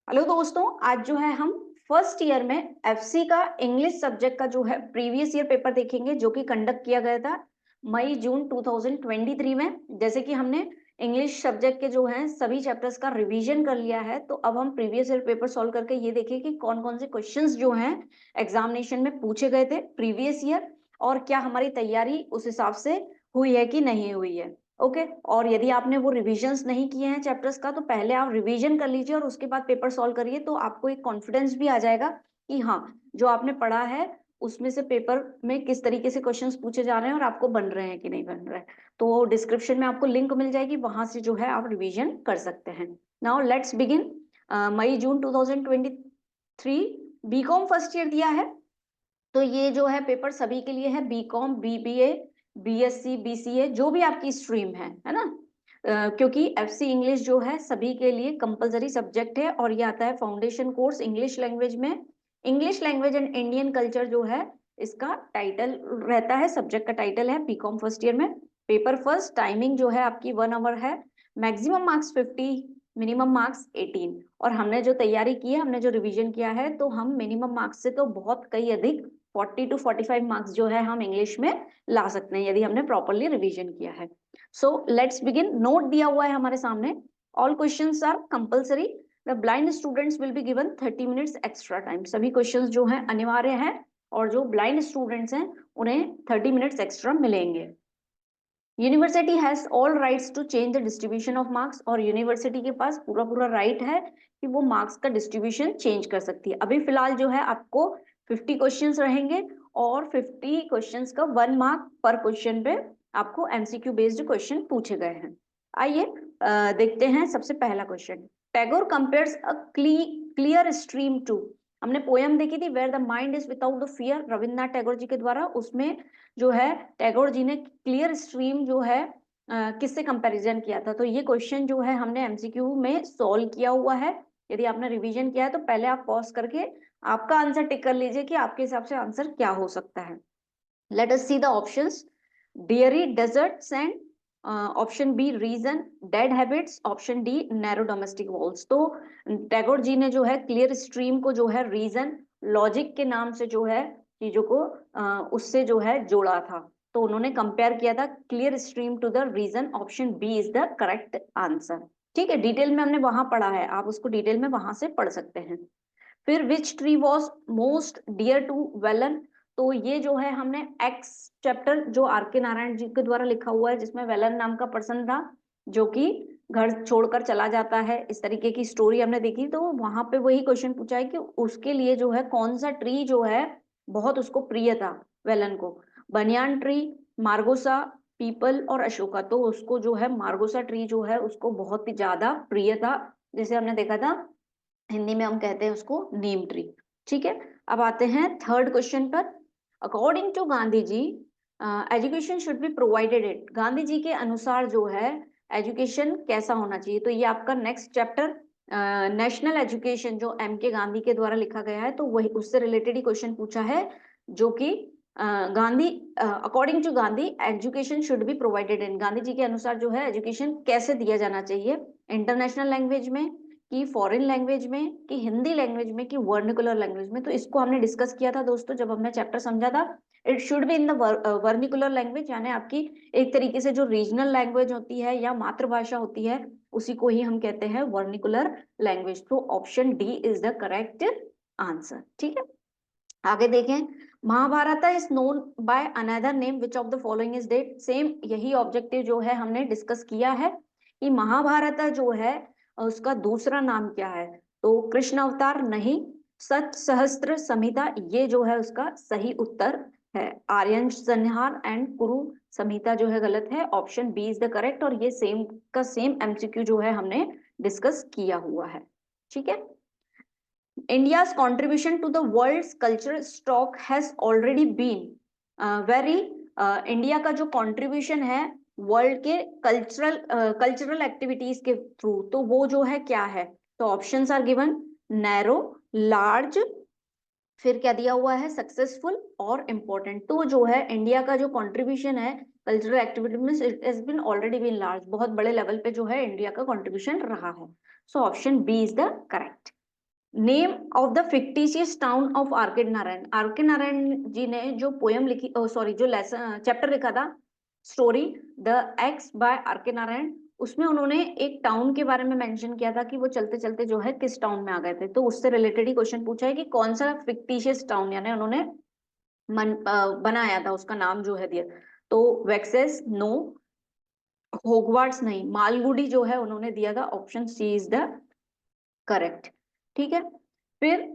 Hello दोस्तों, आज जो है हम फर्स्ट ईयर में एफसी का इंग्लिश सब्जेक्ट का जो है प्रीवियस ईयर पेपर देखेंगे, जो कि कंडक्ट किया गया था मई जून 2023 में। जैसे कि हमने इंग्लिश सब्जेक्ट के जो हैं सभी चैप्टर्स का रिवीजन कर लिया है, तो अब हम प्रीवियस ईयर पेपर सॉल्व करके ये देखें कि कौन कौन से क्वेश्चंस जो हैं एग्जामिनेशन में पूछे गए थे प्रीवियस ईयर, और क्या हमारी तैयारी उस हिसाब से हुई है कि नहीं हुई है। ओके और यदि आपने वो रिविजन्स नहीं किए हैं चैप्टर्स का, तो पहले आप रिवीजन कर लीजिए और उसके बाद पेपर सॉल्व करिए, तो आपको एक कॉन्फिडेंस भी आ जाएगा कि हाँ, जो आपने पढ़ा है उसमें से पेपर में किस तरीके से क्वेश्चंस पूछे जा रहे हैं और आपको बन रहे हैं कि नहीं बन रहे हैं। तो डिस्क्रिप्शन में आपको लिंक मिल जाएगी, वहां से जो है आप रिवीजन कर सकते हैं। Now let's begin. मई जून 2023 बीकॉम फर्स्ट ईयर दिया है, तो ये जो है पेपर सभी के लिए है, बीकॉम, बीबीए, बीएससी, बीसीए, जो भी आपकी स्ट्रीम है ना। क्योंकि एफसी इंग्लिश जो है सभी के लिए कंपलसरी सब्जेक्ट है, और ये आता है फाउंडेशन कोर्स इंग्लिश लैंग्वेज में। English language and Indian culture जो है इसका टाइटल रहता है, सब्जेक्ट का टाइटल है बीकॉम फर्स्ट ईयर में। पेपर फर्स्ट, टाइमिंग जो है आपकी 1 आवर है, मैक्सिमम मार्क्स 50, मिनिमम मार्क्स 18। और हमने जो तैयारी की है, हमने जो रिवीजन किया है, तो हम मिनिमम मार्क्स से तो बहुत कई अधिक 40 to 45 मार्क्स जो है हम इंग्लिश में ला सकते हैं यदि हमने प्रॉपरली रिवीजन किया है। So let's begin. नोट दिया हुआ है हमारे सामने, all questions are compulsory, the blind students will be given 30 minutes extra time. सभी क्वेश्चंस जो हैं अनिवार्य हैं, और जो ब्लाइंड स्टूडेंट्स हैं उन्हें 30 मिनट्स एक्स्ट्रा मिलेंगे। University has all rights to change the distribution of marks, और यूनिवर्सिटी के पास पूरा पूरा राइट है कि वो मार्क्स का डिस्ट्रीब्यूशन चेंज कर सकती है। अभी फिलहाल जो है आपको 50 क्वेश्चंस रहेंगे, और 50 क्वेश्चंस का 1 मार्क पर क्वेश्चन पे आपको एमसीक्यू बेस्ड क्वेश्चन पूछे गए हैं। आइए देखते हैं सबसे पहला question. Tagore compares a clear stream to. हमने पोयम देखी थी where the mind is without the fear, Rabindranath Tagore ji के द्वारा। उसमें जो है टैगोर जी ने क्लियर स्ट्रीम जो है किससे कंपैरिजन किया था। तो ये क्वेश्चन जो है हमने एमसीक्यू में सॉल्व किया हुआ है। यदि आपने रिवीजन किया है तो पहले आप पॉज करके आपका आंसर टिक कर लीजिए कि आपके हिसाब से आंसर क्या हो सकता है। Let us see the options. Dreary desert sand, option B reason, dead habits, option D narrow domestic walls. तो टैगोर जी ने जो है क्लियर स्ट्रीम को जो है रीजन, लॉजिक के नाम से जो है चीजों को उससे जो है जोड़ा था। तो उन्होंने कंपेयर किया था clear stream to the reason. Option B is the correct answer. ठीक है, डिटेल में हमने वहां पढ़ा है, आप उसको डिटेल में वहां से पढ़ सकते हैं। फिर which tree was most dear to Vellan. तो ये जो है हमने एक्स चैप्टर जो आर के नारायण जी के द्वारा लिखा हुआ है, जिसमें वेलन नाम का पर्सन था जो कि घर छोड़कर चला जाता है, इस तरीके की स्टोरी हमने देखी। तो वहां पे वही क्वेश्चन पूछा है कि उसके लिए जो है कौन सा ट्री जो है बहुत उसको प्रिय था वेलन को। बनियान ट्री, मार्गोसा, पीपल और अशोका। तो उसको जो है मार्गोसा ट्री जो है उसको बहुत ही ज्यादा प्रिय था, जैसे हमने देखा था हिंदी में हम कहते हैं उसको नीम ट्री। ठीक है, अब आते हैं थर्ड क्वेश्चन पर। According to Gandhi ji education should be provided it. Gandhi ji के अनुसार जो है एजुकेशन कैसा होना चाहिए। तो ये आपका नेक्स्ट चैप्टर नेशनल एजुकेशन जो एम के गांधी के द्वारा लिखा गया है, तो वही उससे रिलेटेड ही क्वेश्चन पूछा है, जो कि Gandhi according to Gandhi education should be provided in. Gandhi ji के अनुसार जो है एजुकेशन कैसे दिया जाना चाहिए, इंटरनेशनल लैंग्वेज में कि फॉरेन लैंग्वेज में कि हिंदी लैंग्वेज में कि वर्निकुलर लैंग्वेज में। तो इसको हमने डिस्कस किया था दोस्तों जब हमने चैप्टर समझा था। It should be in the vernacular language, यानी आपकी एक तरीके से जो रीजनल लैंग्वेज होती है या मातृभाषा होती है उसी को ही हम कहते हैं वर्निकुलर लैंग्वेज। तो option D is the correct answer. ठीक है, आगे देखें। Mahabharata is known by another name which of the following is that. Same यही ऑब्जेक्टिव जो है हमने डिस्कस किया है कि महाभारत जो है उसका दूसरा नाम क्या है। तो कृष्ण अवतार नहीं, सत सहस्त्र संहिता ये जो है उसका सही उत्तर है। आर्यन संहार एंड कुरु संहिता जो है गलत है। Option B is the correct, और ये सेम का सेम एमसीक्यू जो है हमने डिस्कस किया हुआ है। ठीक है, India's contribution to the world's cultural stock has already been very India का जो कंट्रीब्यूशन है वर्ल्ड के कल्चरल एक्टिविटीज के थ्रू, तो वो जो है क्या है। तो options are given, narrow, large, फिर क्या दिया हुआ है, सक्सेसफुल और इम्पोर्टेंट। तो जो है इंडिया का जो कंट्रीब्यूशन है कल्चरल एक्टिविटी में it has been already been large, बहुत बड़े लेवल पे जो है इंडिया का कंट्रीब्यूशन रहा है। So option B is the correct. Name of the fictitious town of R K Narayan जी ने जो पोयम लिखी, सॉरी जो लेसन चैप्टर लिखा था, story the axe by R K Narayan, उसमें उन्होंने एक टाउन के बारे में मेंशन किया था कि वो चलते चलते जो है किस टाउन में आ गए थे। तो उससे रिलेटेड ही क्वेश्चन पूछा है कि कौन सा फिक्टिशियस टाउन यानी उन्होंने बनाया था, उसका नाम जो है दिया। तो वेक्सेस नो, होगवार्ट्स नहीं, मालगुडी जो है उन्होंने दिया था, option C is the correct. ठीक है, फिर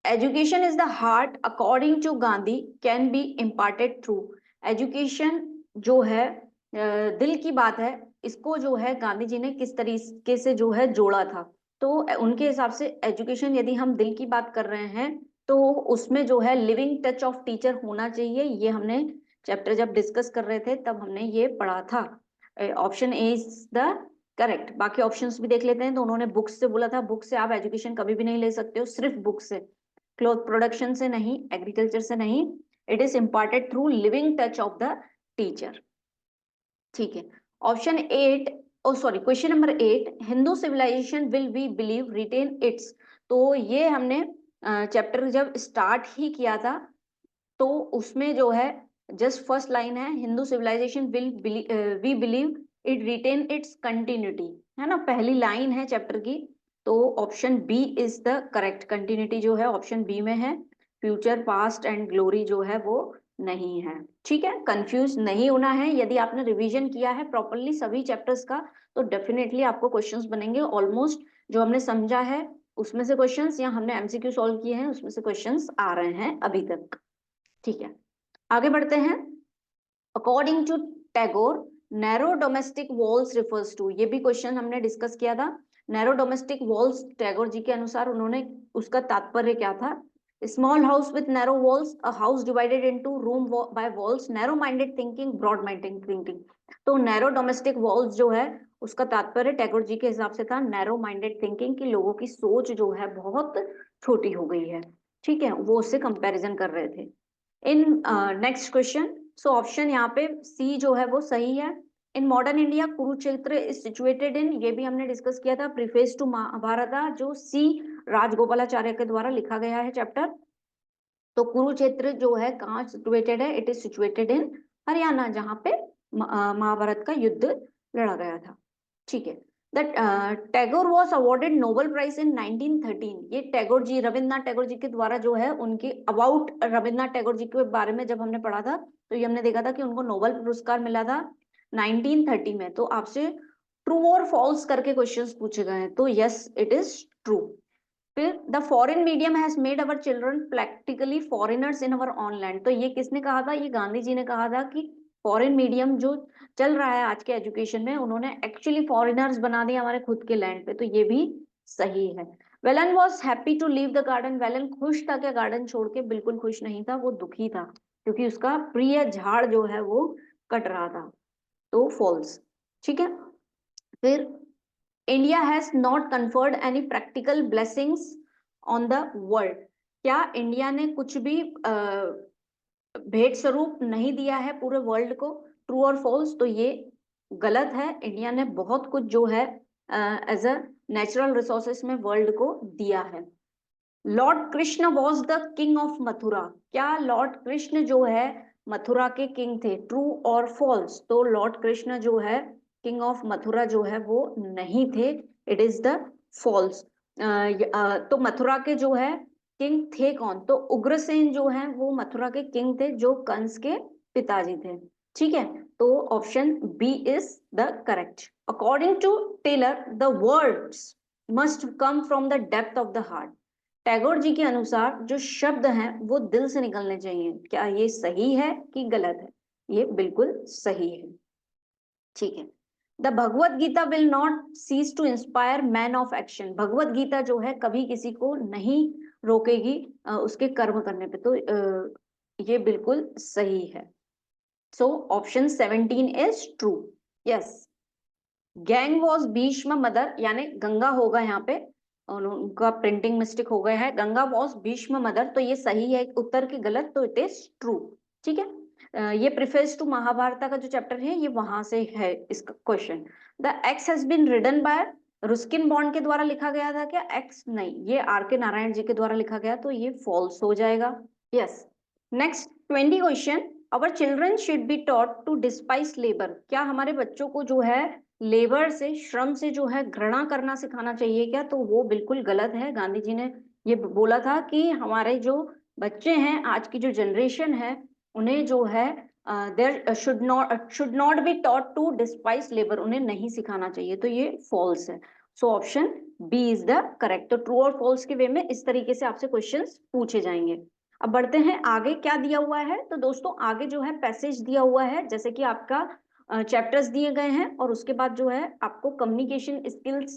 education is the heart according to Gandhi can be imparted through. Education जो है दिल की बात है, इसको जो है गांधी जी ने किस तरीके से जो है जोड़ा था। तो उनके हिसाब से एजुकेशन, यदि हम दिल की बात कर रहे हैं तो उसमें जो है लिविंग टच ऑफ टीचर होना चाहिए। ये हमने चैप्टर जब डिस्कस कर रहे थे तब हमने ये पढ़ा था। Option A is the correct. बाकी ऑप्शंस भी देख लेते हैं। तो उन्होंने बुक्स से बोला था, बुक से आप एजुकेशन कभी भी नहीं ले सकते हो, सिर्फ बुक से, क्लॉथ प्रोडक्शन से नहीं, एग्रीकल्चर से नहीं, it is imparted through living touch of the teacher. ठीक है, option 8, oh sorry, question number 8, Hindu civilisation will we believe retain its. तो ये हमने चैप्टर जब स्टार्ट ही किया था तो उसमें जो है जस्ट फर्स्ट लाइन है, Hindu civilisation will we believe it retain its continuity, है ना, पहली लाइन है चैप्टर की। तो option B is the correct. Continuity जो है ऑप्शन बी में है, फ्यूचर पास्ट एंड ग्लोरी जो है वो नहीं है। ठीक है, कंफ्यूज नहीं होना है। यदि आपने रिवीजन किया है प्रॉपरली सभी चैप्टर्स का तो डेफिनेटली आपको क्वेश्चंस बनेंगे। ऑलमोस्ट जो हमने समझा है उसमें से क्वेश्चंस या हमने एमसीक्यू सॉल्व किए हैं उसमें से क्वेश्चंस आ रहे हैं अभी तक। ठीक है, आगे बढ़ते हैं। According to Tagore narrow domestic walls refers to, ये भी क्वेश्चन हमने डिस्कस किया था। Narrow domestic walls Tagore ji के अनुसार उन्होंने उसका तात्पर्य क्या था? Small house with narrow walls, a house divided into room by walls, narrow minded thinking, broad minded thinking. तो नैरो डोमेस्टिक वॉल्स जो है उसका तात्पर्य टैगोर जी के हिसाब से था नैरो माइंडेड थिंकिंग, की लोगों की सोच जो है बहुत छोटी हो गई है। ठीक है, वो उससे कंपैरिजन कर रहे थे। In next question, so option यहाँ पे सी जो है वो सही है। In modern India Kurukshetra is situated in, ये भी हमने डिस्कस किया था, प्रीफेस टू महाभारत जो सी राजगोपालाचार्य के द्वारा लिखा गया है चैप्टर। तो कुरुक्षेत्र जो है कहाँ सिचुएटेड है? It is situated in Haryana, जहाँ पे महाभारत का युद्ध लड़ा गया था। ठीक है, that Tagore was awarded Nobel prize in 1913। ये टैगोर जी, रविन्द्रनाथ टैगोर जी के द्वारा जो है उनके अबाउट रविन्द्रनाथ टैगोर जी के बारे में जब हमने पढ़ा था तो ये हमने देखा था कि उनको नोबेल पुरस्कार मिला था 1930 में। तो आपसे ट्रू और फॉल्स करके क्वेश्चंस पूछे गए हैं, तो यस इट इज ट्रू। फिर the foreign medium has made our children practically foreigners in our on land. तो ये किसने कहा था? ये गांधी जी ने कहा था कि फॉरेन मीडियम जो चल रहा है आज के एजुकेशन में उन्होंने एक्चुअली फॉरेनर्स बना दिया हमारे खुद के लैंड पे। तो ये भी सही है। Vellan was happy to leave the garden, Vellan खुश था क्या गार्डन छोड़ के? बिल्कुल खुश नहीं था, वो दुखी था क्योंकि उसका प्रिय झाड़ जो है वो कट रहा था। तो फॉल्स। ठीक है, फिर India has not conferred any practical blessings on the world. क्या इंडिया ने कुछ भी भेंट स्वरूप नहीं दिया है पूरे वर्ल्ड को? ट्रू और फॉल्स? तो ये गलत है। इंडिया ने बहुत कुछ जो है एज अ नेचुरल रिसोर्सेस में वर्ल्ड को दिया है। Lord Krishna was the king of Mathura. क्या लॉर्ड कृष्ण जो है मथुरा के किंग थे? ट्रू और फॉल्स? तो लॉर्ड कृष्ण जो है किंग ऑफ मथुरा जो है वो नहीं थे, इट इज द फॉल्स। तो मथुरा के जो है किंग थे कौन? तो उग्रसेन जो है वो मथुरा के किंग थे जो कंस के पिताजी थे। ठीक है, तो option B is the correct. According to Taylor the words must come from the depth of the heart. Tagore ji के अनुसार जो शब्द हैं वो दिल से निकलने चाहिए। क्या ये सही है कि गलत है? ये बिल्कुल सही है। ठीक है, the Bhagavad Gita will not cease to inspire man of action. Bhagavad Gita जो है कभी किसी को नहीं रोकेगी उसके कर्म करने पे। तो ये बिल्कुल सही है। So option 17 is true. Yes, gang was Bhishma mother, यानी गंगा होगा यहाँ पे और उनका प्रिंटिंग मिस्टेक हो गया है, गंगा वॉज भीष्म मदर। तो ये सही है उत्तर की गलत, तो इट इज ट्रू। ठीक है, ये प्रिफेस टू महाभारत का जो चैप्टर है ये वहां से है इसका question. The axe has been written by Ruskin Bond के द्वारा लिखा गया था क्या? एक्स नहीं, ये आर के नारायण जी के द्वारा लिखा गया, तो ये फॉल्स हो जाएगा। Yes. Next 20 question, our children should be taught to despise labour. क्या हमारे बच्चों को जो है लेबर से, श्रम से जो है घृणा करना सिखाना चाहिए क्या? तो वो बिल्कुल गलत है। गांधी जी ने ये बोला था कि हमारे जो बच्चे हैं, आज की जो जनरेशन है, उन्हें जो है there should not be taught to despise labour, उन्हें नहीं सिखाना चाहिए, तो ये फॉल्स है। So option B is the correct. तो ट्रू और फॉल्स के वे में इस तरीके से आपसे क्वेश्चंस पूछे जाएंगे। अब बढ़ते हैं आगे, क्या दिया हुआ है? तो दोस्तों आगे जो है पैसेज दिया हुआ है, जैसे कि आपका चैप्टर्स दिए गए हैं, और उसके बाद जो है आपको कम्युनिकेशन स्किल्स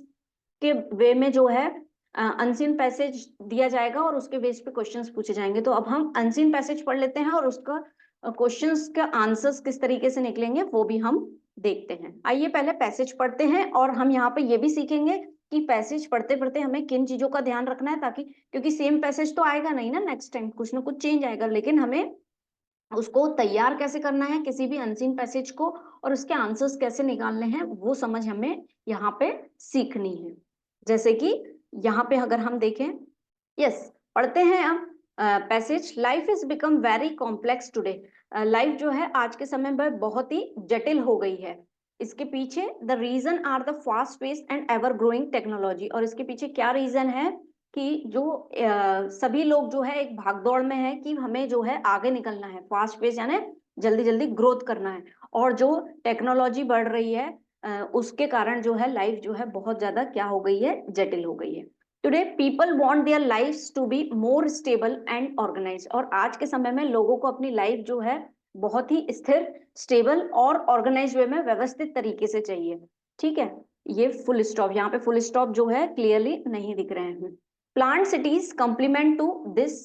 के वे में जो है अनसीन पैसेज दिया जाएगा, और उसके बेस पे क्वेश्चंस पूछे जाएंगे। तो अब हम अनसीन पैसेज पढ़ लेते हैं, और उसका क्वेश्चंस का आंसर्स किस तरीके से निकलेंगे वो भी हम देखते हैं। आइए पहले पैसेज पढ़ते हैं, और हम यहाँ पे ये भी सीखेंगे कि पैसेज पढ़ते पढ़ते हमें किन चीजों का ध्यान रखना है, ताकि, क्योंकि सेम पैसेज तो आएगा नहीं ना नेक्स्ट टाइम, कुछ ना कुछ चेंज आएगा, लेकिन हमें उसको तैयार कैसे करना है किसी भी अनसीन पैसेज को, और उसके आंसर्स कैसे निकालने हैं, वो समझ हमें यहाँ पे सीखनी है। जैसे कि यहाँ पे अगर हम देखें, यस, पढ़ते हैं हम passage. Life is become very complex today. Life जो है आज के समय में बहुत ही जटिल हो गई है। इसके पीछे the reason are the fast pace and ever growing technology. और इसके पीछे क्या रीजन है कि जो सभी लोग जो है एक भागदौड़ में है कि हमें जो है आगे निकलना है, फास्ट पेस यानी जल्दी जल्दी ग्रोथ करना है, और जो टेक्नोलॉजी बढ़ रही है उसके कारण जो है लाइफ जो है बहुत ज्यादा क्या हो गई है, जटिल हो गई है। Today people want their lifes to be more stable and organised. और आज के समय में लोगों को अपनी लाइफ जो है बहुत ही स्थिर, स्टेबल और ऑर्गेनाइज वे में व्यवस्थित तरीके से चाहिए। ठीक है, ये फुल स्टॉप, यहाँ पे फुल स्टॉप जो है क्लियरली नहीं दिख रहे हैं। Planned cities complement to this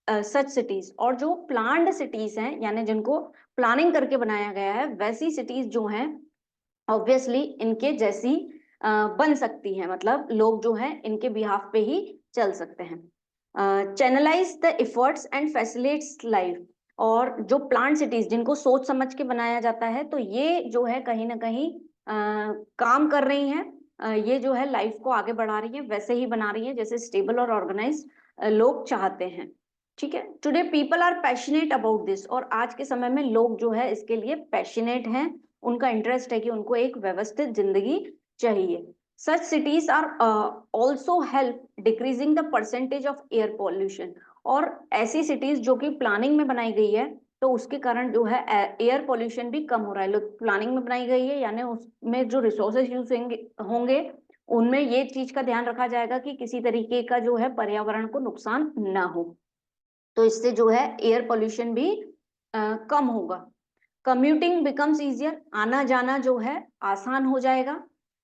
such cities. और जो प्लान्ड सिटीज हैं, यानी जिनको प्लानिंग करके बनाया गया है, वैसी सिटीज जो हैं ऑब्वियसली इनके जैसी बन सकती हैं, मतलब लोग जो है इनके बिहाफ पे ही चल सकते हैं। Channelise the efforts and facilitates life. और जो प्लांट सिटीज जिनको सोच समझ के बनाया जाता है, तो ये जो है कहीं ना कहीं काम कर रही हैं, ये जो है लाइफ को आगे बढ़ा रही है, वैसे ही बना रही है जैसे स्टेबल और ऑर्गेनाइज लोग चाहते हैं। ठीक है, today people are passionate about this. और आज के समय में लोग जो है इसके लिए पैशनेट हैं, उनका इंटरेस्ट है कि उनको एक व्यवस्थित जिंदगी चाहिए। Such cities are also help decreasing the percentage of air pollution. और ऐसी सिटीज जो कि प्लानिंग में बनाई गई है, तो उसके कारण जो है एयर पॉल्यूशन भी कम हो रहा है। लोग प्लानिंग में बनाई गई है, यानी उसमें जो रिसोर्सेज यूज होंगे उनमें ये चीज का ध्यान रखा जाएगा कि किसी तरीके का जो है पर्यावरण को नुकसान ना हो, तो इससे जो है एयर पॉल्यूशन भी कम होगा। Commuting becomes easier. आना जाना जो है आसान हो जाएगा।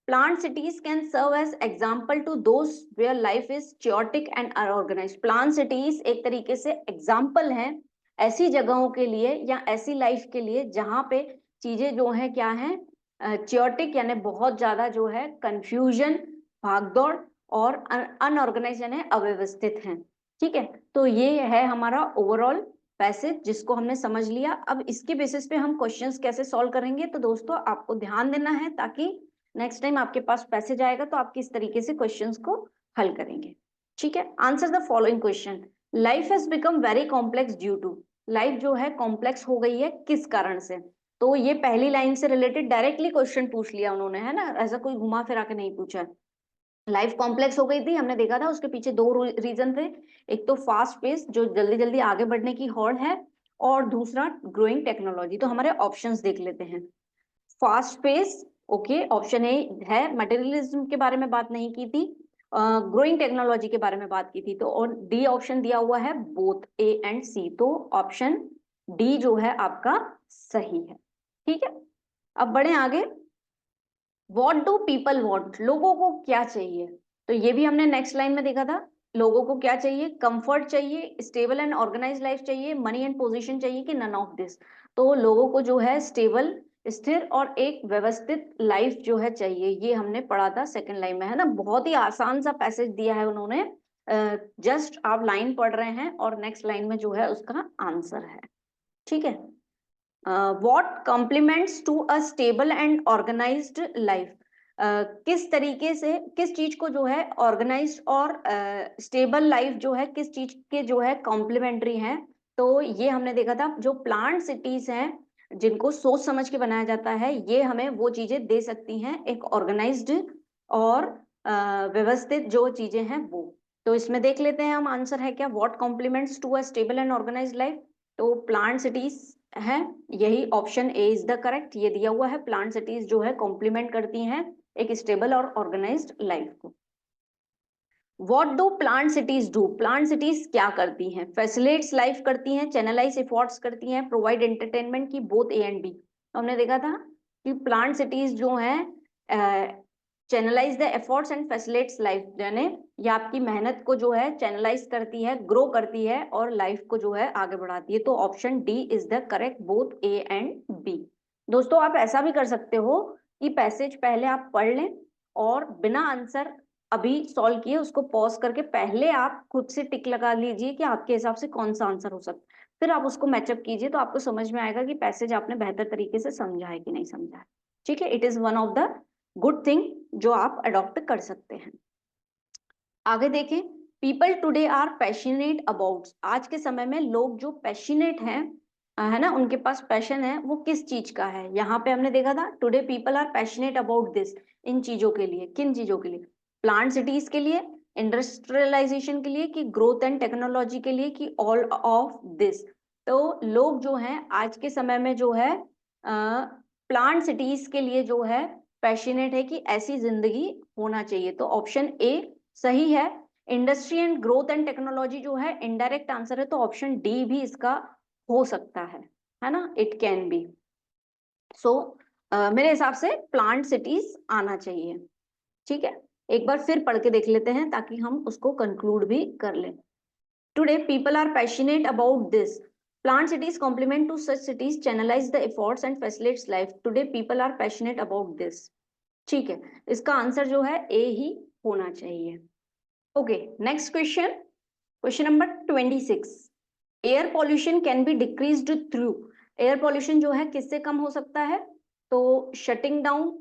Planned cities can serve as example to those where life is chaotic and unorganised. Planned cities एक तरीके से एग्जाम्पल हैं ऐसी जगहों के लिए या ऐसी लाइफ के लिए जहां पे चीजें जो है क्या है, chaotic यानी बहुत ज्यादा जो है कंफ्यूजन, भागदौड़, और अनऑर्गेनाइज यानी अव्यवस्थित हैं। ठीक है, तो ये है हमारा ओवरऑल पैसेज जिसको हमने समझ लिया। अब इसके बेसिस पे हम क्वेश्चंस कैसे सॉल्व करेंगे, तो दोस्तों आपको ध्यान देना है, ताकि नेक्स्ट टाइम आपके पास पैसेज आएगा तो आप किस तरीके से क्वेश्चंस को हल करेंगे। ठीक है, answer the following question. Life has become very complex due to. Life जो है कॉम्प्लेक्स हो गई है किस कारण से? तो ये पहली लाइन से रिलेटेड डायरेक्टली क्वेश्चन पूछ लिया उन्होंने, है ना, ऐसा कोई घुमा फिरा के नहीं पूछा। लाइफ कॉम्प्लेक्स हो गई थी, हमने देखा था उसके पीछे दो रीजन थे। एक तो फास्ट पेस, जो जल्दी जल्दी आगे बढ़ने की होड़ है, और दूसरा ग्रोइंग टेक्नोलॉजी। तो हमारे ऑप्शंस देख लेते हैं। Fast pace, okay, option A है। मटेरियलिज्म के बारे में बात नहीं की थी, ग्रोइंग टेक्नोलॉजी के बारे में बात की थी। तो और डी ऑप्शन दिया हुआ है बोथ ए एंड सी, तो ऑप्शन डी जो है आपका सही है। ठीक है, अब बढ़े आगे। What do people want. लोगों को क्या चाहिए? तो ये भी हमने नेक्स्ट लाइन में देखा था। लोगों को क्या चाहिए? कंफर्ट चाहिए, स्टेबल एंड ऑर्गेनाइज लाइफ चाहिए, मनी एंड पोजीशन चाहिए, कि नन ऑफ दिस। तो लोगों को जो है स्टेबल, स्थिर और एक व्यवस्थित लाइफ जो है चाहिए, ये हमने पढ़ा था सेकंड लाइन में, है ना। बहुत ही आसान सा पैसेज दिया है उन्होंने, जस्ट आप लाइन पढ़ रहे हैं और नेक्स्ट लाइन में जो है उसका आंसर है। ठीक है, what complements to a stable and organized life। किस तरीके से किस चीज को जो है ऑर्गेनाइज्ड और स्टेबल लाइफ जो है किस चीज के जो है कॉम्प्लीमेंट्री है। तो ये हमने देखा था, जो प्लांट सिटीज हैं जिनको सोच समझ के बनाया जाता है, ये हमें वो चीजें दे सकती हैं, एक ऑर्गेनाइज्ड और व्यवस्थित जो चीजें हैं वो। तो इसमें देख लेते हैं हम, आंसर है क्या, what complements to a stable and organised life. तो प्लांट सिटीज है, यही option A is the correct, ये दिया हुआ है, प्लांट सिटीज जो है कॉम्प्लीमेंट करती हैं एक स्टेबल और ऑर्गेनाइज्ड लाइफ को। What do plant cities do, plant cities क्या करती हैं, फैसिलिटेट्स लाइफ करती हैं, चैनलाइज एफर्ट्स करती हैं, प्रोवाइड एंटरटेनमेंट की, बोथ ए एंड बी। तो हमने देखा था कि प्लांट सिटीज जो हैं channelise the efforts and facilitates life, यानी ये आपकी मेहनत को जो है चैनलाइज करती है, ग्रो करती है और लाइफ को जो है आगे बढ़ाती है। तो option D is the correct, both A and B. दोस्तों आप ऐसा भी कर सकते हो कि पैसेज पहले आप पढ़ लें और बिना आंसर अभी सॉल्व किए उसको पॉज करके पहले आप खुद से टिक लगा लीजिए कि आपके हिसाब से कौन सा आंसर हो सकता है, फिर आप उसको मैचअप कीजिए तो आपको समझ में आएगा कि पैसेज आपने बेहतर तरीके से समझा है कि नहीं समझा है। ठीक है, it is one of the good thing जो आप अडॉप्ट कर सकते हैं। आगे देखें, people today are passionate about, आज के समय में लोग जो पैशनेट हैं, है ना, उनके पास पैशन है, वो किस चीज का है। यहाँ पे हमने देखा था today people are passionate about this, इन चीजों के लिए, किन चीजों के लिए, प्लांट सिटीज के लिए, इंडस्ट्रियलाइजेशन के लिए, कि ग्रोथ एंड टेक्नोलॉजी के लिए, कि ऑल ऑफ दिस। तो लोग जो हैं आज के समय में जो है प्लांट सिटीज के लिए जो है पैशनेट है कि ऐसी जिंदगी होना चाहिए। तो ऑप्शन ए सही है। Industry and growth and technology जो है इनडायरेक्ट आंसर है, तो ऑप्शन डी भी इसका हो सकता है ना, इट कैन बी। सो मेरे हिसाब से प्लांट सिटीज आना चाहिए। ठीक है, एक बार फिर पढ़ के देख लेते हैं ताकि हम उसको कंक्लूड भी कर लें। Today people are passionate about this, planned cities complement to such cities channelize the efforts and facilitates life, today people are passionate about this। ठीक है, इसका आंसर जो है ए ही होना चाहिए। Okay, next question, question number 26, air pollution can be decreased through, air pollution जो है किससे कम हो सकता है, तो shutting down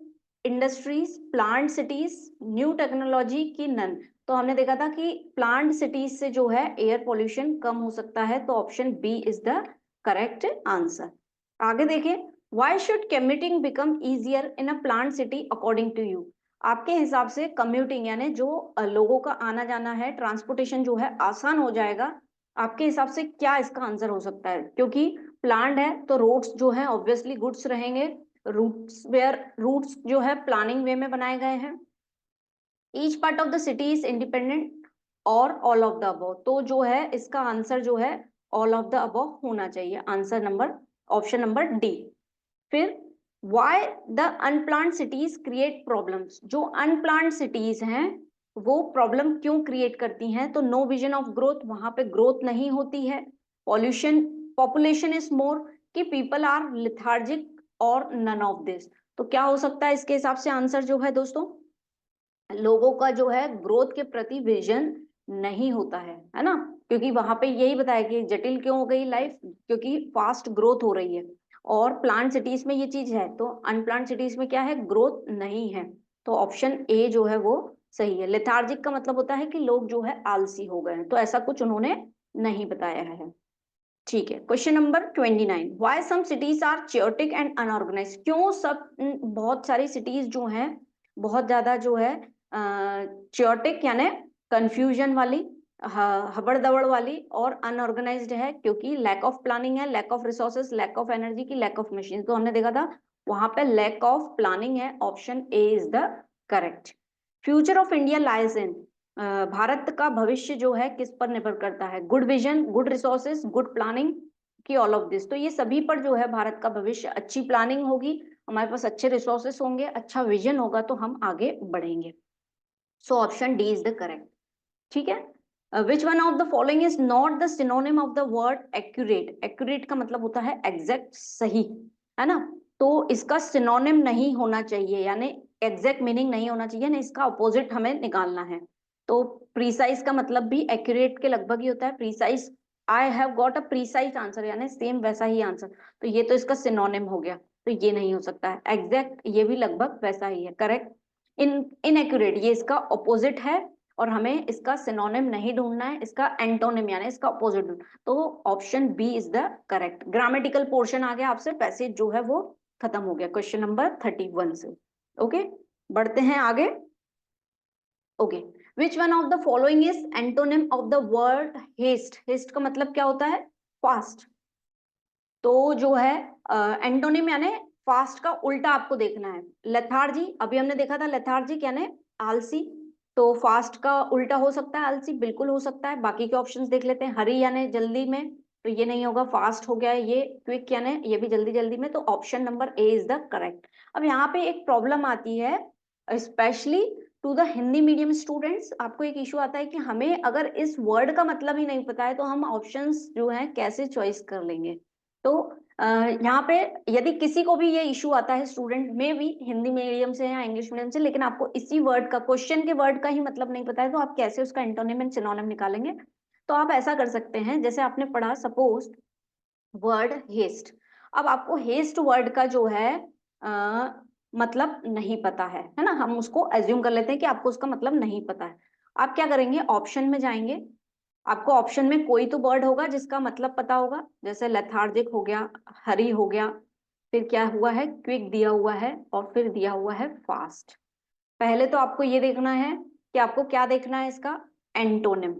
industries, planned cities, new technology की नन। तो हमने देखा था कि प्लांट सिटीज से जो है एयर पॉल्यूशन कम हो सकता है, तो option B is the correct answer. आगे देखें, why should commuting become easier in a planned city according to you, आपके हिसाब से कम्यूटिंग यानी जो लोगों का आना जाना है, ट्रांसपोर्टेशन जो है आसान हो जाएगा, आपके हिसाब से क्या इसका आंसर हो सकता है। क्योंकि प्लांट है तो रोड्स जो है ऑब्वियसली गुड्स रहेंगे, रूट्स जो है प्लानिंग वे में बनाए गए हैं, each part of the city is independent और ऑल ऑफ द अबव। तो जो है इसका आंसर जो है ऑल ऑफ द अबव होना चाहिए, answer number option number D. फिर why the unplanned cities create problems, जो अनप्लान्ड सिटीज हैं वो प्रॉब्लम क्यों क्रिएट करती हैं, तो नो विजन ऑफ ग्रोथ, वहां पे ग्रोथ नहीं होती है, पॉल्यूशन, पॉपुलेशन इज मोर, कि पीपल आर लिथार्जिक और नन ऑफ दिस। तो क्या हो सकता है इसके हिसाब से आंसर जो है दोस्तों, लोगों का जो है ग्रोथ के प्रति विजन नहीं होता है ना, क्योंकि वहां पे यही बताया कि जटिल क्यों हो गई लाइफ, क्योंकि फास्ट ग्रोथ हो रही है, और प्लांट सिटीज में ये चीज है, तो अनप्लांट सिटीज में क्या है, ग्रोथ नहीं है। तो ऑप्शन ए जो है वो सही है। लेथार्जिक का मतलब होता है कि लोग जो है आलसी हो गए हैं, तो ऐसा कुछ उन्होंने नहीं बताया है। ठीक है, question number 29, why some cities are chaotic and unorganised, क्यों सब बहुत सारी सिटीज जो हैं बहुत ज्यादा जो है chaotic यानी कंफ्यूजन वाली, हबड़ दबड़ वाली, और अनऑर्गेनाइज्ड है क्योंकि लैक ऑफ प्लानिंग है, lack of resources, lack of energy की, लैक ऑफ मशीन। तो हमने देखा था वहां पे लैक ऑफ प्लानिंग है, option A is the correct. Future of India lies in, भारत का भविष्य जो है किस पर निर्भर करता है, good vision, good resources, good planning की ऑल ऑफ दिस। तो ये सभी पर जो है भारत का भविष्य, अच्छी प्लानिंग होगी, हमारे पास अच्छे रिसोर्सेस होंगे, अच्छा विजन होगा तो हम आगे बढ़ेंगे। So option D is the correct. ठीक है, which one of the following is not the synonym of the word accurate, accurate का मतलब होता है एग्जैक्ट, सही, है ना, तो इसका सिनोनिम नहीं होना चाहिए, यानी एग्जैक्ट मीनिंग नहीं होना चाहिए ना, इसका अपोजिट हमें निकालना है। तो प्रीसाइज का मतलब भी एक्यूरेट के लगभग ही होता है, precise, I have got a precise answer यानी सेम वैसा ही आंसर, तो ये तो इसका सिनोनिम हो गया, तो ये नहीं हो सकता है। एग्जैक्ट ये भी लगभग वैसा ही है, करेक्ट। इनएक्यूरेट, ये इसका ऑपोजिट है और हमें इसका सिनोनिम नहीं ढूंढना है, इसका एंटोनिम यानी इसका ऑपोजिट। तो option B is the correct. Grammatical portion आ गया आपसे, पैसेज जो है वो खत्म हो गया क्वेश्चन नंबर 31 से। ओके, बढ़ते हैं आगे। Okay, which one of the following is antonym of the word haste. Haste का मतलब क्या होता है? फास्ट। तो जो है एंटोनिम यानी फास्ट का उल्टा आपको देखना है। लेथार्जी, अभी हमने देखा था लेथार्जी यानी आलसी, तो फास्ट का उल्टा हो सकता है आलसी, बिल्कुल हो सकता है। बाकी के ऑप्शंस देख लेते हैं। हरी यानी जल्दी में, तो ये नहीं होगा, फास्ट हो गया है ये। क्विक यानी ये भी जल्दी जल्दी में, तो option number A is the correct. अब यहाँ पे एक प्रॉब्लम आती है, specially to the Hindi medium students. आपको एक इशू आता है कि हमें अगर इस वर्ड का मतलब ही नहीं पता है तो हम ऑप्शंस जो है कैसे चॉइस कर लेंगे। तो यहाँ पे यदि किसी को भी ये इशू आता है, स्टूडेंट में भी हिंदी मीडियम से या इंग्लिश मीडियम से, लेकिन आपको इसी वर्ड का, क्वेश्चन के वर्ड का ही मतलब नहीं पता है, तो आप कैसे उसका एंटोनिम एंड सिनोनिम निकालेंगे? तो आप ऐसा कर सकते हैं, जैसे आपने पढ़ा सपोज वर्ड हेस्ट। अब आपको हेस्ट वर्ड का जो है मतलब नहीं पता है ना, हम उसको एज्यूम कर लेते हैं कि आपको उसका मतलब नहीं पता है। आप क्या करेंगे, ऑप्शन में जाएंगे। आपको ऑप्शन में कोई तो वर्ड होगा जिसका मतलब पता होगा, जैसे लेथार्जिक हो गया, हरी हो गया, फिर क्या हुआ है, क्विक दिया हुआ है, और फिर दिया हुआ है फास्ट। पहले तो आपको ये देखना है कि आपको क्या देखना है, इसका एंटोनिम।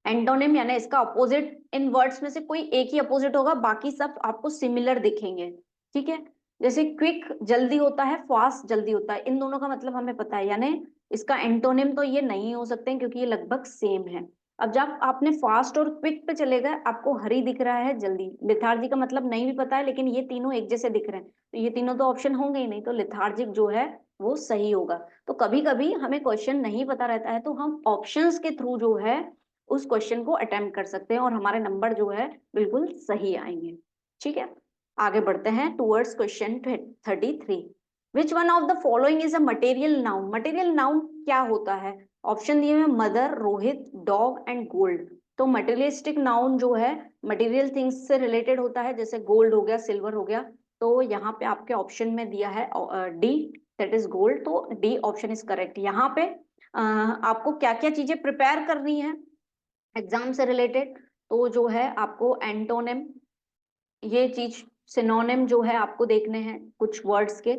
एंटोनिम यानी इसका अपोजिट, इन वर्ड्स में से कोई एक ही अपोजिट होगा, बाकी सब आपको सिमिलर दिखेंगे। ठीक है, जैसे क्विक जल्दी होता है, फास्ट जल्दी होता है, इन दोनों का मतलब हमें पता है, यानी इसका एंटोनिम तो ये नहीं हो सकते हैं क्योंकि ये लगभग सेम है। अब जब आपने फास्ट और क्विक पे चले गए, आपको हरी दिख रहा है जल्दी, लेथार्जी का मतलब नहीं भी पता है, लेकिन ये तीनों एक जैसे दिख रहे हैं, तो ये तीनों तो ऑप्शन होंगे ही नहीं, तो लेथार्जिक जो है वो सही होगा। तो कभी कभी हमें क्वेश्चन नहीं पता रहता है तो हम ऑप्शंस के थ्रू जो है उस क्वेश्चन को अटेम्प्ट कर सकते हैं और हमारे नंबर जो है बिल्कुल सही आएंगे। ठीक है, आगे बढ़ते हैं towards question 33। Which one of the following is a material noun. Material noun क्या होता है? ऑप्शन दिए हुए mother, Rohit, dog and gold. तो मटेरियलिस्टिक नाउन जो है मटेरियल थिंग्स से रिलेटेड होता है, जैसे गोल्ड हो गया, सिल्वर हो गया। तो यहाँ पे आपके ऑप्शन में दिया है डी, दैट इज गोल्ड, तो डी ऑप्शन इज करेक्ट। यहाँ पे आपको क्या क्या चीजें प्रिपेयर करनी है एग्जाम से रिलेटेड, तो जो है आपको एंटोनिम, ये चीज, सिनोनिम जो है आपको देखने हैं कुछ वर्ड्स के,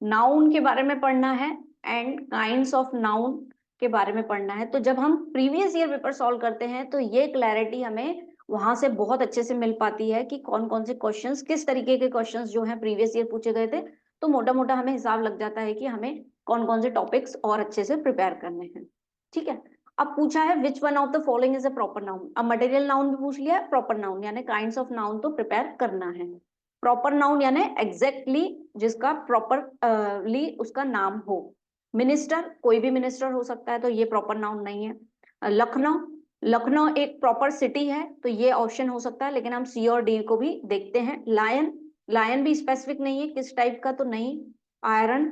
नाउन के बारे में पढ़ना है, एंड काइंड्स ऑफ नाउन के बारे में पढ़ना है। तो जब हम प्रीवियस ईयर पेपर सॉल्व करते हैं तो ये क्लैरिटी हमें वहां से बहुत अच्छे से मिल पाती है कि कौन कौन से क्वेश्चंस, किस तरीके के क्वेश्चंस जो है प्रीवियस ईयर पूछे गए थे। तो मोटा मोटा हमें हिसाब लग जाता है कि हमें कौन कौन से टॉपिक्स और अच्छे से प्रिपेयर करने हैं। ठीक है, अब पूछा है which one of the following is a proper noun. अब मटेरियल नाउन भी पूछ लिया, प्रॉपर नाउन यानी काइंड्स ऑफ नाउन तो प्रिपेयर करना है। प्रॉपर नाउन यानी एग्जैक्टली जिसका प्रॉपरली उसका नाम हो। मिनिस्टर, कोई भी मिनिस्टर हो सकता है, तो ये प्रॉपर नाउन नहीं है। लखनऊ, लखनऊ एक प्रॉपर सिटी है, तो ये ऑप्शन हो सकता है, लेकिन हम सी और डी को भी देखते हैं। लायन, लायन भी स्पेसिफिक नहीं है किस टाइप का, तो नहीं। आयरन,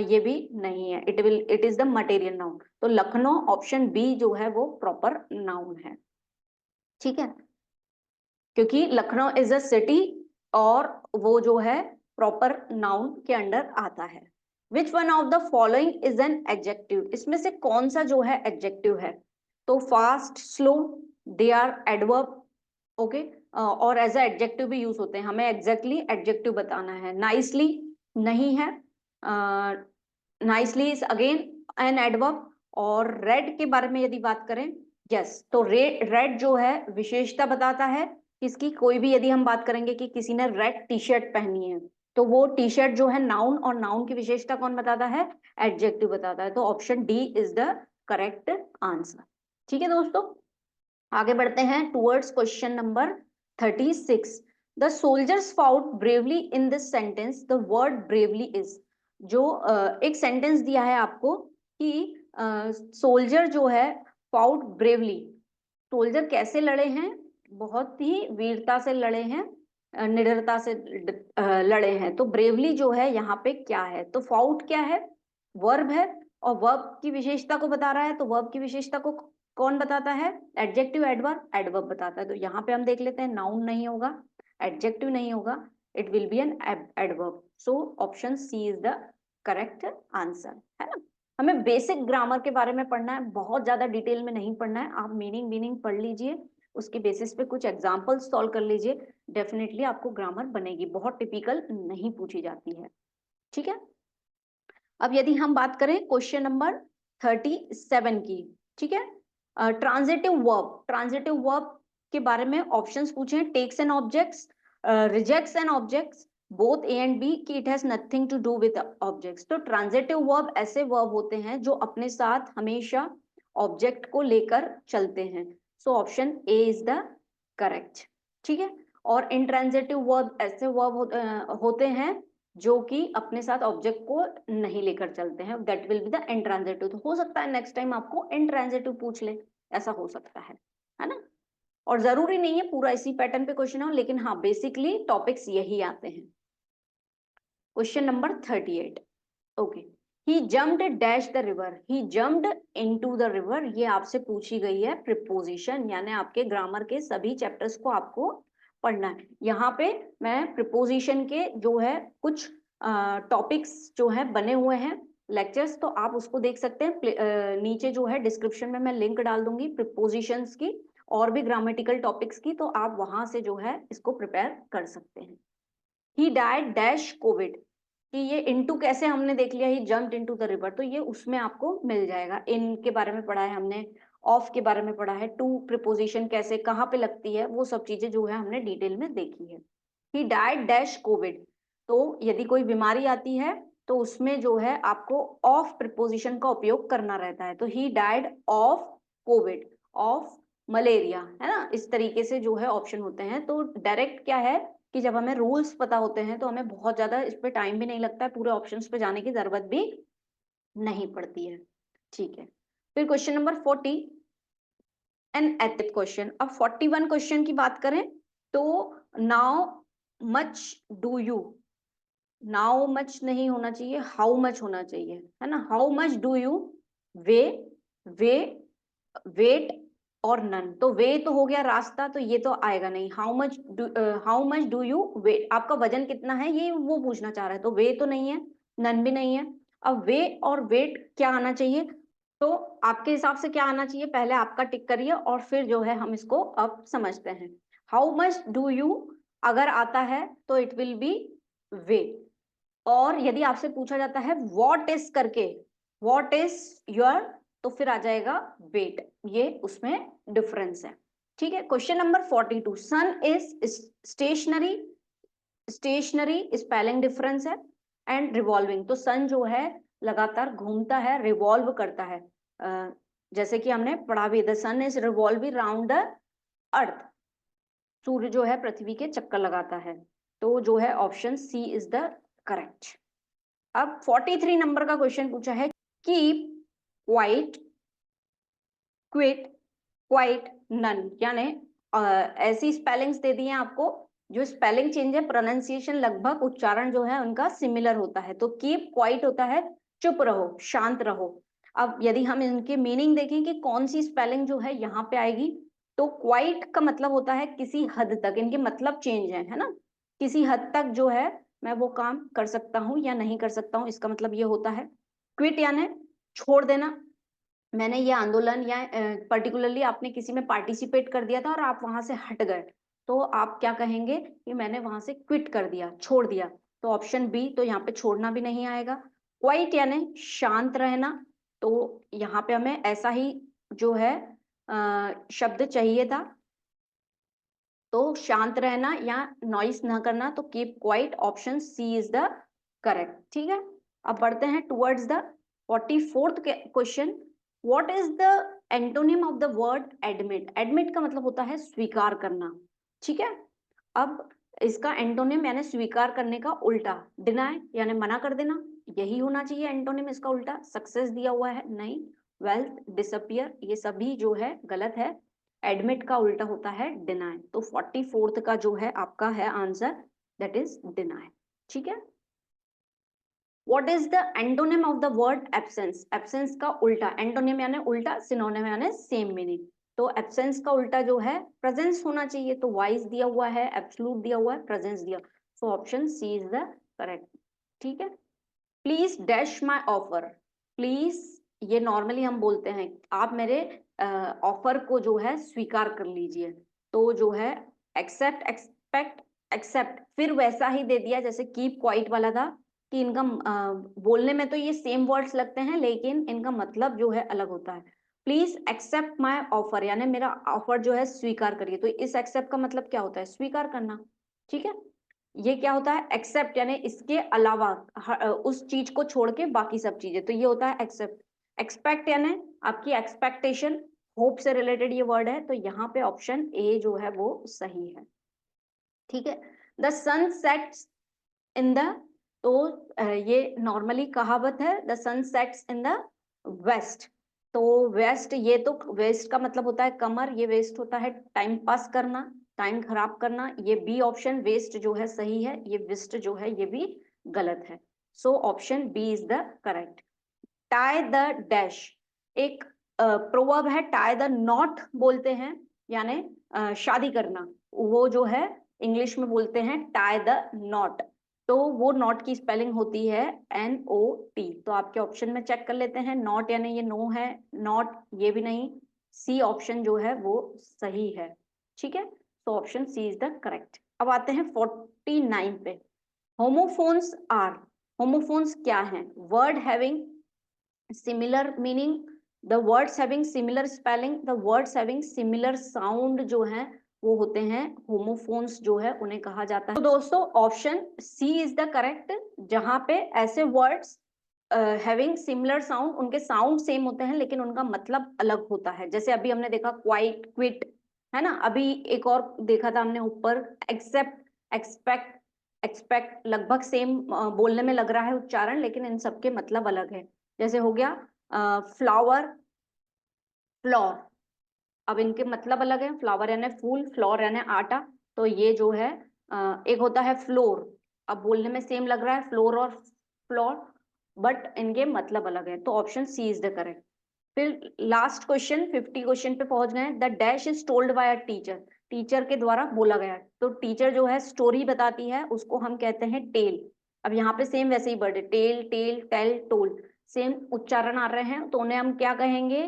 ये भी नहीं है, it is the material noun. तो लखनऊ ऑप्शन बी जो है वो प्रॉपर नाउन है। ठीक है, क्योंकि लखनऊ इज अ सिटी और वो जो है प्रॉपर नाउन के अंडर आता है। Which one of the following is an adjective. इसमें से कौन सा जो है एडजेक्टिव है? तो fast, slow, they are adverb, okay, और एज अ एडजेक्टिव भी यूज होते हैं, हमें एग्जैक्टली एडजेक्टिव बताना है। नाइसली नहीं है, nicely is again an adverb. और रेड के बारे में यदि बात करें, यस, तो रेड जो है विशेषता बताता है किसकी, कोई भी यदि हम बात करेंगे कि किसी ने रेड टी शर्ट पहनी है, तो वो टी शर्ट जो है नाउन, और नाउन की विशेषता कौन बताता है? एडजेक्टिव बताता है। तो option D is the correct answer. ठीक है दोस्तों, आगे बढ़ते हैं towards question number 36। The soldiers fought bravely in this sentence, the word bravely is. जो एक सेंटेंस दिया है आपको कि सोल्जर जो है फाउट ब्रेवली, सोल्जर कैसे लड़े हैं? बहुत ही वीरता से लड़े हैं, निडरता से लड़े हैं। तो ब्रेवली जो है यहाँ पे क्या है? तो फाउट क्या है? वर्ब है, और वर्ब की विशेषता को बता रहा है, तो वर्ब की विशेषता को कौन बताता है? एडजेक्टिव, एडवर्ब, एडवर्ब बताता है। तो यहाँ पे हम देख लेते हैं, नाउन नहीं होगा, एडजेक्टिव नहीं होगा, it will be an adverb. So option C is the correct answer, है ना। हमें बेसिक ग्रामर के बारे में पढ़ना है, बहुत ज्यादा डिटेल में नहीं पढ़ना है। आप मीनिंग पढ़ लीजिए, उसके बेसिस पे कुछ एग्जाम्पल्स सॉल्व कर लीजिए, डेफिनेटली आपको ग्रामर बनेगी। बहुत टिपिकल नहीं पूछी जाती है, ठीक है। अब यदि हम बात करें क्वेश्चन नंबर 37 की, ठीक है, ट्रांजिटिव वर्ब के बारे में ऑप्शंस पूछे, takes and objects, rejects and objects, both A and B, कि it has nothing to do with objects. तो ट्रांजिटिव वर्ब ऐसे वर्ब होते हैं जो अपने साथ हमेशा ऑब्जेक्ट को लेकर चलते हैं। So option A is the correct, ठीक है। और इंट्रांजिटिव वर्ब ऐसे वर्ब होते हैं जो कि अपने साथ ऑब्जेक्ट को नहीं लेकर चलते हैं, that will be the intransitive. तो हो सकता है नेक्स्ट टाइम आपको इंट्रांजिटिव पूछ ले, ऐसा हो सकता है ना। और जरूरी नहीं है पूरा इसी पैटर्न पे क्वेश्चन हो, लेकिन हाँ बेसिकली टॉपिक्स यही आते हैं। Question number 38, okay, he jumped dash the river, he jumped into the river, ये आपसे पूछी गई है प्रिपोजिशन, यानी आपके ग्रामर के सभी चैप्टर्स को आपको पढ़ना है। यहाँ पे मैं प्रिपोजिशन के जो है कुछ टॉपिक्स जो है बने हुए हैं लेक्चर्स, तो आप उसको देख सकते हैं। नीचे जो है डिस्क्रिप्शन में मैं लिंक डाल दूंगी प्रिपोजिशंस की और भी ग्रामेटिकल टॉपिक्स की, तो आप वहां से जो है इसको प्रिपेयर कर सकते हैं। ही डाइड डैश कोविड, कि ये इनटू कैसे हमने देख लिया, ही जंप्ड इनटू द रिवर, तो ये उसमें आपको मिल जाएगा। इन के बारे में पढ़ा है हमने, ऑफ के बारे में पढ़ा है, टू प्रिपोजिशन कैसे कहाँ पे लगती है, वो सब चीजें जो है हमने डिटेल में देखी है। ही डाइड डैश कोविड, तो यदि कोई बीमारी आती है तो उसमें जो है आपको ऑफ प्रिपोजिशन का उपयोग करना रहता है। तो he died of Covid, of malaria, है ना, इस तरीके से जो है ऑप्शन होते हैं। तो डायरेक्ट क्या है कि जब हमें रूल्स पता होते हैं तो हमें बहुत ज्यादा इस पे टाइम भी नहीं लगता है, पूरे ऑप्शंस पे जाने की जरूरत भी नहीं पड़ती है, ठीक है। फिर question number 40 an ethic question. अब 41 क्वेश्चन की बात करें तो now much do you, now much नहीं होना चाहिए, हाउ मच होना चाहिए, है ना। How much do you weigh, weigh weight और नन, तो वे तो हो गया रास्ता, तो ये तो आएगा नहीं। How much do you weight, आपका वजन कितना है ये वो पूछना चाह रहा है, तो वे तो नहीं है, नन भी नहीं है। अब वे और वेट क्या आना चाहिए, तो आपके हिसाब से क्या आना चाहिए, पहले आपका टिक करिए और फिर जो है हम इसको अब समझते हैं। हाउ मच डू यू अगर आता है तो इट विल बी वे, और यदि आपसे पूछा जाता है व्हाट इज करके, व्हाट इज योर, तो फिर आ जाएगा वेट, ये उसमें डिफरेंस है, ठीक है। Question number 42, sun is stationary, stationery spelling difference है, एंड रिवॉल्विंग, तो सन जो है लगातार घूमता है, रिवॉल्व करता है, जैसे कि हमने पढ़ा भी, the sun is revolving round the earth, सूर्य जो है पृथ्वी के चक्कर लगाता है, तो जो है option C is the correct. अब 43 नंबर का क्वेश्चन पूछा है, keep, quiet, quit, quite, none, यानी ऐसी स्पेलिंग्स दे दी हैं आपको जो स्पेलिंग चेंज है, प्रोनाउंसिएशन लगभग उच्चारण जो है उनका सिमिलर होता है। तो कीप क्वाइट होता है चुप रहो, शांत रहो। अब यदि हम इनके मीनिंग देखें कि कौन सी स्पेलिंग जो है यहाँ पे आएगी, तो क्वाइट का मतलब होता है किसी हद तक, इनके मतलब चेंज है ना, किसी हद तक जो है मैं वो काम कर सकता हूँ या नहीं कर सकता हूँ, इसका मतलब ये होता है। क्विट यानी छोड़ देना, मैंने ये आंदोलन या पर्टिकुलरली आपने किसी में पार्टिसिपेट कर दिया था और आप वहां से हट गए, तो आप क्या कहेंगे कि मैंने वहां से क्विट कर दिया, छोड़ दिया, तो ऑप्शन बी, तो यहाँ पे छोड़ना भी नहीं आएगा। क्वाइट यानी शांत रहना, तो यहाँ पे हमें ऐसा ही जो है शब्द चाहिए था, तो शांत रहना या नॉइस ना करना, तो keep quiet, option C is the correct, ठीक है। अब बढ़ते हैं towards the 44th question, what is the antonym of the word admit, admit का मतलब होता है स्वीकार करना, ठीक है। अब इसका एंटोनिम यानी स्वीकार करने का उल्टा, डिनाई यानी मना कर देना, यही होना चाहिए एंटोनिम इसका उल्टा। सक्सेस दिया हुआ है नहीं, वेल्थ, डिसअपियर, ये सभी जो है गलत है। एडमिट का उल्टा होता है डिनाई, तो 44th का जो है आपका है आंसर, दैट इज डिनाई, ठीक है। What is the antonym of the word absence, absence का उल्टा, एंटोनिम यानी उल्टा, सिनोनिम यानी सेम मीनिंग, तो एब्सेंस का उल्टा जो है प्रेजेंस होना चाहिए, तो वाइज दिया हुआ है, एब्सोल्यूट दिया हुआ है, प्रेजेंस दिया, so option C is the correct, ठीक है। Please dash my offer, please ये नॉर्मली हम बोलते हैं आप मेरे ऑफर को जो है स्वीकार कर लीजिए, तो जो है एक्सेप्ट, एक्सपेक्ट, एक्सेप्ट, फिर वैसा ही दे दिया जैसे कीप क्वाइट वाला था कि इनका बोलने में तो ये सेम वर्ड्स लगते हैं लेकिन इनका मतलब जो है अलग होता है। प्लीज एक्सेप्ट माई ऑफर यानी मेरा ऑफर जो है स्वीकार करिए, तो इस एक्सेप्ट का मतलब क्या होता है? स्वीकार करना। ठीक है, ये क्या होता है? एक्सेप्ट यानी इसके अलावा उस चीज को छोड़ के बाकी सब चीजें, तो ये होता है एक्सेप्ट। एक्सपेक्ट यानी आपकी एक्सपेक्टेशन, होप से रिलेटेड ये वर्ड है, तो यहाँ पे ऑप्शन ए जो है वो सही है। ठीक है, the sun sets in the, तो ये नॉर्मली कहावत है, the sun sets in the west, तो वेस्ट, ये तो वेस्ट का मतलब होता है कमर, ये वेस्ट होता है टाइम पास करना, टाइम खराब करना, ये बी ऑप्शन वेस्ट जो है सही है, ये वेस्ट जो है ये भी गलत है। So option B is the correct. Tie the dash, एक प्रोवर्ब है, टाई द नॉट बोलते हैं यानी शादी करना, वो जो है इंग्लिश में बोलते हैं टाई द नॉट, तो वो नॉट की स्पेलिंग होती है NOT। तो आपके ऑप्शन में चेक कर लेते हैं, नॉट यानी ये नो है, नॉट ये भी नहीं, सी ऑप्शन जो है वो सही है। ठीक है, तो option C is the correct. अब आते हैं 49 पे। होमोफोन्स आर, होमोफोन्स क्या हैं? Word having similar meaning, the words having similar spelling, the words having similar sound जो है वो होते हैं होमोफोन्स जो है उन्हें कहा जाता है। तो दोस्तों option C is the correct, जहां पे ऐसे वर्ड्स हैविंग सिमिलर साउंड, उनके साउंड सेम होते हैं लेकिन उनका मतलब अलग होता है। जैसे अभी हमने देखा क्वाइट, क्विट, है ना, अभी एक और देखा था हमने ऊपर एक्सेप्ट, एक्सपेक्ट, एक्सपेक्ट, लगभग सेम बोलने में लग रहा है उच्चारण, लेकिन इन सबके मतलब अलग है। जैसे हो गया फ्लावर, फ्लोर, अब इनके मतलब अलग है, फ्लावर यानी फूल, फ्लोर यानी आटा, तो ये जो है एक होता है फ्लोर, अब बोलने में सेम लग रहा है फ्लोर और फ्लोर, बट इनके मतलब अलग है, तो option C is the correct. फिर लास्ट क्वेश्चन 50 क्वेश्चन पे पहुंच गए। The dash is told by a teacher, teacher के द्वारा बोला गया, तो टीचर जो है स्टोरी बताती है उसको हम कहते हैं टेल। अब यहाँ पे सेम वैसे ही वर्ड है, tell, tell, tell, told, same उच्चारण आ रहे हैं, तो उन्हें हम क्या कहेंगे?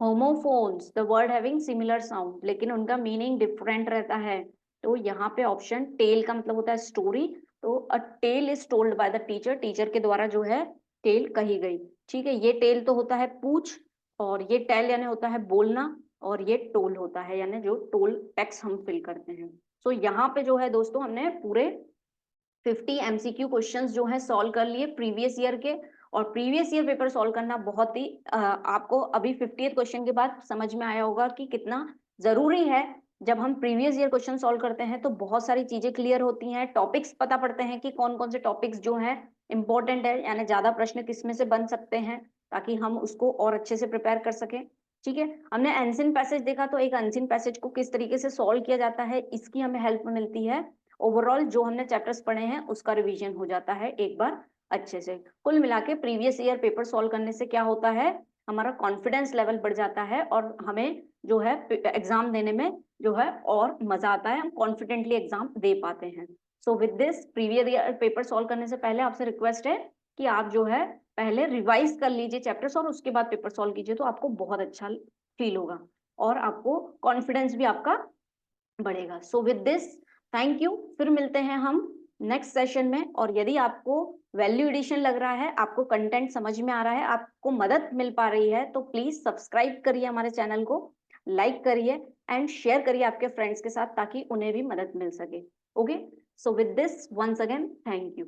Homophones, the word having similar sound, लेकिन उनका मीनिंग डिफरेंट रहता है। तो यहाँ पे ऑप्शन टेल का मतलब होता है स्टोरी, तो a tale is told by the teacher, teacher के द्वारा जो है टेल कही गई। ठीक है, ये टेल तो होता है पूछ, और ये टेल यानी होता है बोलना, और ये टोल होता है यानी जो टोल टैक्स हम फिल करते हैं। सो यहाँ पे जो है दोस्तों हमने पूरे 50 MCQ क्वेश्चंस जो है सॉल्व कर लिए प्रीवियस ईयर के, और प्रीवियस ईयर पेपर सॉल्व करना बहुत ही आपको अभी 50th क्वेश्चन के बाद समझ में आया होगा कि कितना जरूरी है। जब हम प्रीवियस ईयर क्वेश्चन सॉल्व करते हैं तो बहुत सारी चीजें क्लियर होती हैं, टॉपिक्स पता पड़ते हैं कि कौन कौन से टॉपिक्स जो हैं इंपॉर्टेंट है, यानी ज्यादा प्रश्न किसमें से बन सकते हैं, ताकि हम उसको और अच्छे से प्रिपेयर कर सकें। ठीक है, हमने एंसिन पैसेज देखा, तो एक एंसिन पैसेज को किस तरीके से सॉल्व किया जाता है इसकी हमें हेल्प मिलती है। ओवरऑल जो हमने चैप्टर्स पढ़े हैं उसका रिवीजन हो जाता है एक बार अच्छे से। कुल मिला के प्रीवियस ईयर पेपर सॉल्व करने से क्या होता है? हमारा कॉन्फिडेंस लेवल बढ़ जाता है और हमें जो है एग्जाम देने में जो है और मजा आता है, हम कॉन्फिडेंटली एग्जाम दे पाते हैं। सो with this previous year paper solve करने से पहले आपसे रिक्वेस्ट है कि आप जो है पहले रिवाइज कर लीजिए चैप्टर्स और उसके बाद पेपर सॉल्व कीजिए, तो आपको बहुत अच्छा फील होगा और आपको कॉन्फिडेंस भी आपका बढ़ेगा। सो विद दिस थैंक यू, फिर मिलते हैं हम नेक्स्ट सेशन में। और यदि आपको वैल्यू एडिशन लग रहा है, आपको कंटेंट समझ में आ रहा है, आपको मदद मिल पा रही है, तो प्लीज सब्सक्राइब करिए हमारे चैनल को, लाइक करिए एंड शेयर करिए आपके फ्रेंड्स के साथ ताकि उन्हें भी मदद मिल सके। Okay, so with this once again thank you.